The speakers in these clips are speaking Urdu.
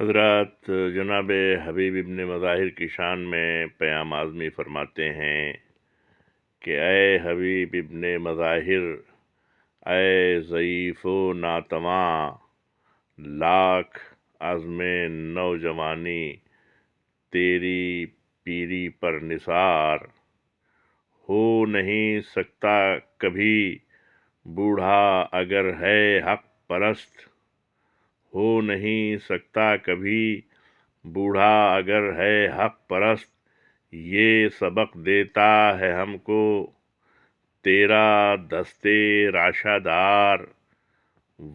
حضرات جناب حبیب ابن مظاہر کی شان میں پیام اعظمی فرماتے ہیں کہ اے حبیب ابن مظاہر، اے ضعیف و ناتواں، لاکھ عزم نوجوانی تیری پیری پر نثار، ہو نہیں سکتا کبھی بوڑھا اگر ہے حق پرست، ہو نہیں سکتا کبھی بوڑھا اگر ہے حق پرست، یہ سبق دیتا ہے ہم کو تیرا دستے راشہ دار،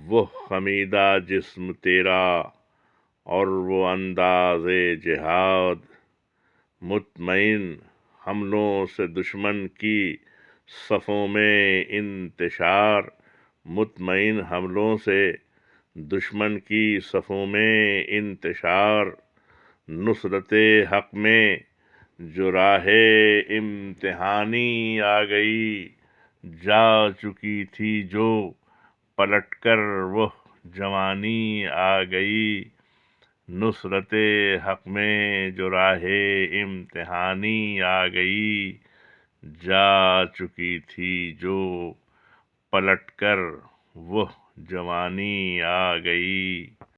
وہ خمیدہ جسم تیرا اور وہ انداز جہاد، مطمئن حملوں سے دشمن کی صفوں میں انتشار، مطمئن حملوں سے دشمن کی صفوں میں انتشار، نصرت حق میں جو راہ امتحانی آ گئی، جا چکی تھی جو پلٹ کر وہ جوانی آ گئی، نصرت حق میں جو راہ امتحانی آ گئی، جا چکی تھی جو پلٹ کر وہ جوانی آ گئی۔